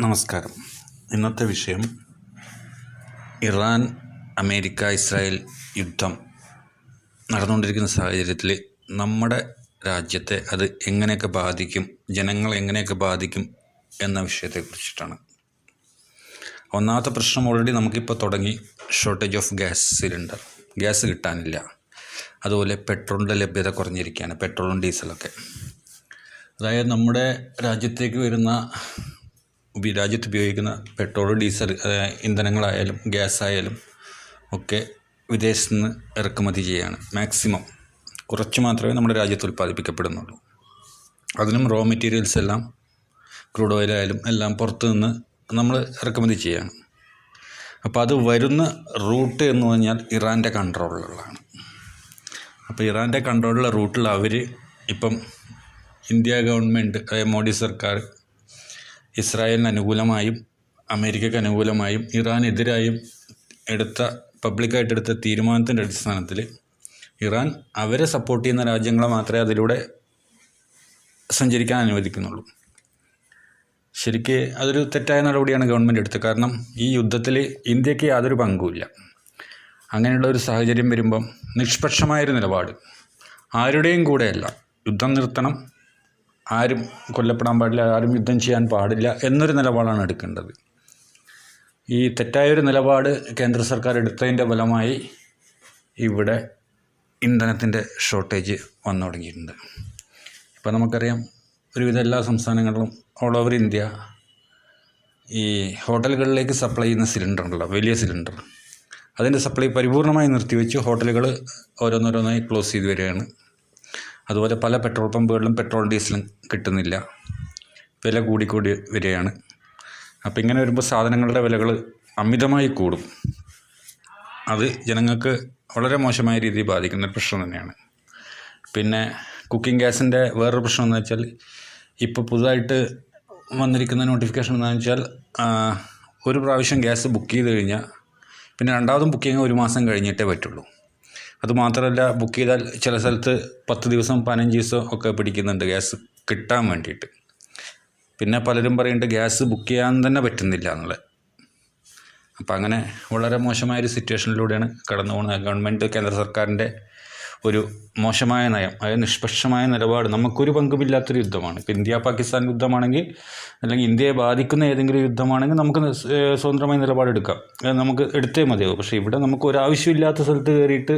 നമസ്കാരം. ഇന്നത്തെ വിഷയം ഇറാൻ അമേരിക്ക ഇസ്രായേൽ യുദ്ധം നടന്നുകൊണ്ടിരിക്കുന്ന സാഹചര്യത്തിൽ നമ്മുടെ രാജ്യത്തെ അത് എങ്ങനെയൊക്കെ ബാധിക്കും, ജനങ്ങളെ എങ്ങനെയൊക്കെ ബാധിക്കും എന്ന വിഷയത്തെക്കുറിച്ചിട്ടാണ്. ഒന്നാമത്തെ പ്രശ്നം ഓൾറെഡി നമുക്കിപ്പോൾ തുടങ്ങി. ഷോർട്ടേജ് ഓഫ് ഗ്യാസ് കിട്ടാനില്ല. അതുപോലെ പെട്രോളിൻ്റെ ലഭ്യത കുറഞ്ഞിരിക്കുകയാണ്, പെട്രോളും ഡീസലൊക്കെ. അതായത് നമ്മുടെ രാജ്യത്തേക്ക് വരുന്ന രാജ്യത്ത് ഉപയോഗിക്കുന്ന പെട്രോൾ, ഡീസൽ, ഇന്ധനങ്ങളായാലും ഗ്യാസ് ആയാലും ഒക്കെ വിദേശത്ത് നിന്ന് ഇറക്കുമതി ചെയ്യുകയാണ്. മാക്സിമം കുറച്ച് മാത്രമേ നമ്മുടെ രാജ്യത്ത് ഉൽപ്പാദിപ്പിക്കപ്പെടുന്നുള്ളൂ. അതിനും റോ മെറ്റീരിയൽസ് എല്ലാം, ക്രൂഡ് ഓയിലായാലും എല്ലാം പുറത്തു നിന്ന് നമ്മൾ ഇറക്കുമതി ചെയ്യുകയാണ്. അപ്പോൾ അത് വരുന്ന റൂട്ട് എന്ന് പറഞ്ഞാൽ ഇറാൻ്റെ കൺട്രോളിലുള്ളതാണ്. അപ്പോൾ ഇറാൻ്റെ കൺട്രോളിലുള്ള റൂട്ടിൽ അവർ ഇപ്പം ഇന്ത്യ ഗവൺമെൻറ്, അതായത് മോഡി സർക്കാർ ഇസ്രായേലിന് അനുകൂലമായും അമേരിക്കയ്ക്ക് അനുകൂലമായും ഇറാനെതിരായും പബ്ലിക്കായിട്ട് എടുത്ത തീരുമാനത്തിൻ്റെ അടിസ്ഥാനത്തിൽ ഇറാൻ അവരെ സപ്പോർട്ട് ചെയ്യുന്ന രാജ്യങ്ങളെ മാത്രമേ അതിലൂടെ സഞ്ചരിക്കാൻ അനുവദിക്കുന്നുള്ളൂ. ശരിക്ക് അതൊരു തെറ്റായ നടപടിയാണ് ഗവൺമെൻറ് എടുത്തത്. കാരണം ഈ യുദ്ധത്തിൽ ഇന്ത്യക്ക് യാതൊരു പങ്കുമില്ല. അങ്ങനെയുള്ള ഒരു സാഹചര്യം വരുമ്പം നിഷ്പക്ഷമായൊരു നിലപാട്, ആരുടെയും കൂടെയല്ല, യുദ്ധം നിർത്തണം, ആരും കൊല്ലപ്പെടാൻ പാടില്ല, ആരും യുദ്ധം ചെയ്യാൻ പാടില്ല എന്നൊരു നിലപാടാണ് എടുക്കേണ്ടത്. ഈ തെറ്റായൊരു നിലപാട് കേന്ദ്ര സർക്കാർ എടുത്തതിൻ്റെ ഫലമായി ഇവിടെ ഇന്ധനത്തിൻ്റെ ഷോർട്ടേജ് വന്നു തുടങ്ങിയിട്ടുണ്ട്. ഇപ്പോൾ നമുക്കറിയാം, ഒരുവിധ എല്ലാ സംസ്ഥാനങ്ങളിലും ഓൾ ഓവർ ഇന്ത്യ ഈ ഹോട്ടലുകളിലേക്ക് സപ്ലൈ ചെയ്യുന്ന സിലിണ്ടർ ഉണ്ടല്ലോ, വലിയ സിലിണ്ടർ, അതിൻ്റെ സപ്ലൈ പരിപൂർണമായി നിർത്തിവെച്ച് ഹോട്ടലുകൾ ഓരോന്നോരോന്നായി ക്ലോസ് ചെയ്ത് വരികയാണ്. അതുപോലെ പല പെട്രോൾ പമ്പുകളിലും പെട്രോൾ ഡീസലും കിട്ടുന്നില്ല, വില കൂടിക്കൂടി വരികയാണ്. അപ്പോൾ ഇങ്ങനെ വരുമ്പോൾ സാധനങ്ങളുടെ വിലകൾ അമിതമായി കൂടും. അത് ജനങ്ങൾക്ക് വളരെ മോശമായ രീതിയിൽ ബാധിക്കുന്ന ഒരു പ്രശ്നം തന്നെയാണ്. പിന്നെ കുക്കിംഗ് ഗ്യാസിൻ്റെ വേറൊരു പ്രശ്നം എന്ന് വെച്ചാൽ, ഇപ്പോൾ പുതുതായിട്ട് വന്നിരിക്കുന്ന നോട്ടിഫിക്കേഷൻ എന്താണെന്ന് വെച്ചാൽ, ഒരു പ്രാവശ്യം ഗ്യാസ് ബുക്ക് ചെയ്ത് കഴിഞ്ഞാൽ പിന്നെ രണ്ടാമതും ബുക്കിംഗ് 1 മാസം കഴിഞ്ഞിട്ടേ പറ്റുള്ളൂ. അതുമാത്രമല്ല, ബുക്ക് ചെയ്താൽ ചില സ്ഥലത്ത് 10 ദിവസം 15 ദിവസം ഒക്കെ പിടിക്കുന്നുണ്ട് ഗ്യാസ് കിട്ടാൻ വേണ്ടിയിട്ട്. പിന്നെ പലരും പറയുന്നുണ്ട് ഗ്യാസ് ബുക്ക് ചെയ്യാൻ തന്നെ പറ്റുന്നില്ല എന്നുള്ളത്. അപ്പോൾ അങ്ങനെ വളരെ മോശമായൊരു സിറ്റുവേഷനിലൂടെയാണ് കടന്നു പോകുന്നത് ഗവൺമെൻറ്, കേന്ദ്ര സർക്കാരിൻ്റെ ഒരു മോശമായ നയം, അതായത് നിഷ്പക്ഷമായ നിലപാട്. നമുക്കൊരു പങ്കുമില്ലാത്തൊരു യുദ്ധമാണ്. ഇപ്പോൾ ഇന്ത്യ പാകിസ്ഥാൻ യുദ്ധമാണെങ്കിൽ, അല്ലെങ്കിൽ ഇന്ത്യയെ ബാധിക്കുന്ന ഏതെങ്കിലും യുദ്ധമാണെങ്കിൽ നമുക്ക് സ്വതന്ത്രമായ നിലപാടെടുക്കാം, നമുക്ക് എടുത്തേ മതിയാവും. പക്ഷേ ഇവിടെ നമുക്ക് ഒരാവശ്യമില്ലാത്ത സ്ഥലത്ത് കയറിയിട്ട്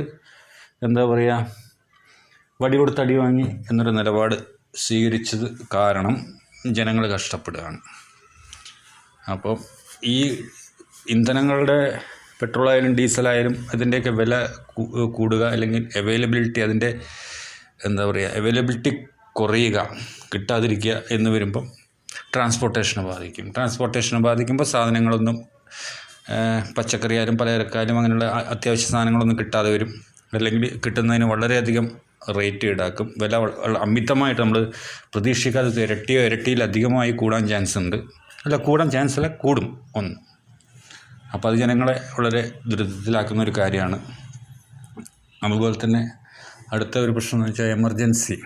എന്താ പറയുക, വടി കൊടുത്ത് അടി വാങ്ങി എന്നൊരു നിലപാട് സ്വീകരിച്ചത് കാരണം ജനങ്ങൾ കഷ്ടപ്പെടുകയാണ്. അപ്പം ഈ ഇന്ധനങ്ങളുടെ, പെട്രോളായാലും ഡീസലായാലും അതിൻ്റെയൊക്കെ വില കൂടുക, അല്ലെങ്കിൽ അവൈലബിലിറ്റി, അവൈലബിലിറ്റി കുറയുക, കിട്ടാതിരിക്കുക എന്ന് വരുമ്പം ട്രാൻസ്പോർട്ടേഷനെ ബാധിക്കുമ്പോൾ സാധനങ്ങളൊന്നും, പച്ചക്കറിയായാലും പലചരക്കായാലും അങ്ങനെയുള്ള അത്യാവശ്യ സാധനങ്ങളൊന്നും കിട്ടാതെ വരും. അല്ലെങ്കിൽ കിട്ടുന്നതിന് വളരെയധികം റേറ്റ് ഈടാക്കും. വില അമിതമായിട്ട് നമ്മൾ പ്രതീക്ഷിക്കാതെ ഇരട്ടിയിലധികമായി കൂടാൻ ചാൻസ് ഉണ്ട്. കൂടും ഒന്ന്. അപ്പോൾ അത് ജനങ്ങളെ വളരെ ദുരിതത്തിലാക്കുന്ന ഒരു കാര്യമാണ്. അതുപോലെ തന്നെ അടുത്ത ഒരു പ്രശ്നം എന്ന് വെച്ചാൽ എമർജൻസി.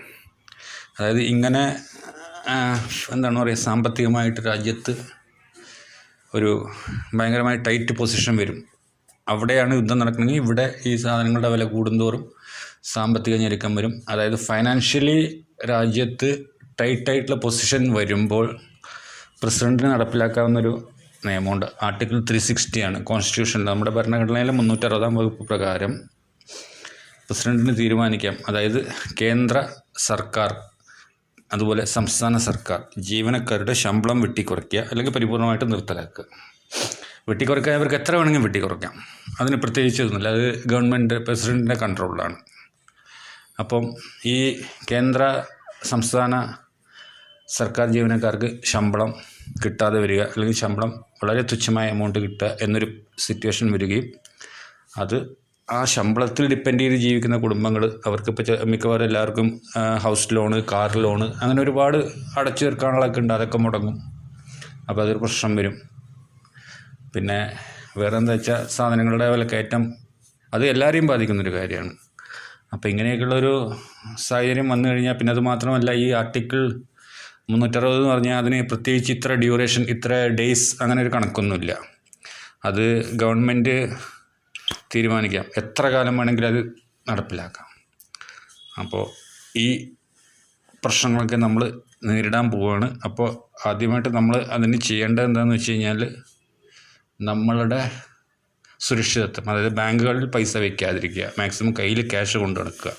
അതായത് ഇങ്ങനെ സാമ്പത്തികമായിട്ട് രാജ്യത്ത് ഒരു ഭയങ്കരമായ ടൈറ്റ് പൊസിഷൻ വരും. അവിടെയാണ് യുദ്ധം നടക്കണമെങ്കിൽ ഇവിടെ ഈ സാധനങ്ങളുടെ വില കൂടുന്തോറും സാമ്പത്തിക ഞെരുക്കം വരും. അതായത് ഫൈനാൻഷ്യലി രാജ്യത്ത് ടൈറ്റായിട്ടുള്ള പൊസിഷൻ വരുമ്പോൾ പ്രസിഡൻറ്റിന് നടപ്പിലാക്കാവുന്നൊരു നിയമമുണ്ട്. ആർട്ടിക്കിൾ 360 ആണ് കോൺസ്റ്റിറ്റ്യൂഷനിൽ, നമ്മുടെ ഭരണഘടനയിലെ 360-ാം വകുപ്പ് പ്രകാരം പ്രസിഡൻറ്റിന് തീരുമാനിക്കാം. അതായത് കേന്ദ്ര സർക്കാർ അതുപോലെ സംസ്ഥാന സർക്കാർ ജീവനക്കാരുടെ ശമ്പളം വെട്ടിക്കുറയ്ക്കുക, അല്ലെങ്കിൽ പരിപൂർണമായിട്ട് നിർത്തലാക്കുക. വെട്ടിക്കുറയ്ക്കാൻ അവർക്ക് എത്ര വേണമെങ്കിലും വെട്ടിക്കുറയ്ക്കാം, അതിന് പ്രത്യേകിച്ചൊന്നുമില്ല. അത് ഗവൺമെൻറ്, പ്രസിഡൻറ്റിൻ്റെ കൺട്രോളിലാണ്. അപ്പം ഈ കേന്ദ്ര സംസ്ഥാന സർക്കാർ ജീവനക്കാർക്ക് ശമ്പളം കിട്ടാതെ വരിക, അല്ലെങ്കിൽ ശമ്പളം വളരെ തുച്ഛമായ എമൗണ്ട് കിട്ടുക എന്നൊരു സിറ്റുവേഷൻ വരികയും, അത് ആ ശമ്പളത്തിൽ ഡിപ്പെൻഡ് ചെയ്ത് ജീവിക്കുന്ന കുടുംബങ്ങൾ, അവർക്കിപ്പോൾ മിക്കവാറും എല്ലാവർക്കും ഹൗസ് ലോണ്, കാർ ലോണ്, അങ്ങനെ ഒരുപാട് അടച്ചു തീർക്കാനുള്ളതൊക്കെ ഉണ്ട്, അതൊക്കെ മുടങ്ങും. അപ്പോൾ അതൊരു പ്രശ്നം വരും. പിന്നെ വേറെ എന്താ വെച്ചാൽ, സാധനങ്ങളുടെ വിലക്കയറ്റം അത് എല്ലാവരെയും ബാധിക്കുന്നൊരു കാര്യമാണ്. അപ്പോൾ ഇങ്ങനെയൊക്കെയുള്ളൊരു സാഹചര്യം വന്നു കഴിഞ്ഞാൽ, പിന്നെ അത് മാത്രമല്ല, ഈ ആർട്ടിക്കിൾ 360 എന്ന് പറഞ്ഞാൽ അതിന് പ്രത്യേകിച്ച് ഇത്ര ഡ്യൂറേഷൻ, ഇത്ര ഡേയ്സ് അങ്ങനെ ഒരു കണക്കൊന്നുമില്ല. അത് ഗവൺമെൻറ് തീരുമാനിക്കാം, എത്ര കാലം വേണമെങ്കിലും അത് നടപ്പിലാക്കാം. അപ്പോൾ ഈ പ്രശ്നങ്ങളൊക്കെ നമ്മൾ നേരിടാൻ പോവുകയാണ്. അപ്പോൾ ആദ്യമായിട്ട് നമ്മൾ അതിന് ചെയ്യേണ്ടത് എന്താണെന്ന് വെച്ച് കഴിഞ്ഞാൽ നമ്മളുടെ സുരക്ഷിതത്വം, അതായത് ബാങ്കുകളിൽ പൈസ വയ്ക്കാതിരിക്കുക, മാക്സിമം കയ്യിൽ ക്യാഷ് കൊണ്ട് നടക്കുക.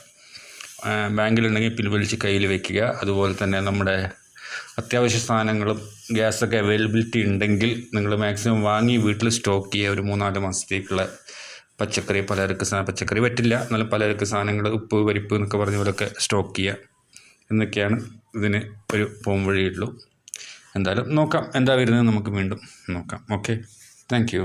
ബാങ്കിലുണ്ടെങ്കിൽ പിൻവലിച്ച് കയ്യിൽ വയ്ക്കുക. അതുപോലെ തന്നെ നമ്മുടെ അത്യാവശ്യ സാധനങ്ങളും ഗ്യാസൊക്കെ അവൈലബിലിറ്റി ഉണ്ടെങ്കിൽ നിങ്ങൾ മാക്സിമം വാങ്ങി വീട്ടിൽ സ്റ്റോക്ക് ചെയ്യുക. ഒരു 3-4 മാസത്തേക്കുള്ള പച്ചക്കറി, പച്ചക്കറി പറ്റില്ല എന്നാലും പലചരക്ക് സാധനങ്ങൾ, ഉപ്പ്, പരിപ്പ് എന്നൊക്കെ പറഞ്ഞ പോലെയൊക്കെ സ്റ്റോക്ക് ചെയ്യുക എന്നൊക്കെയാണ് ഇതിന് ഒരു പോംവഴിയുള്ളൂ. എന്തായാലും നോക്കാം, എന്താ വരുന്നത് നമുക്ക് വീണ്ടും നോക്കാം. Okay, thank you.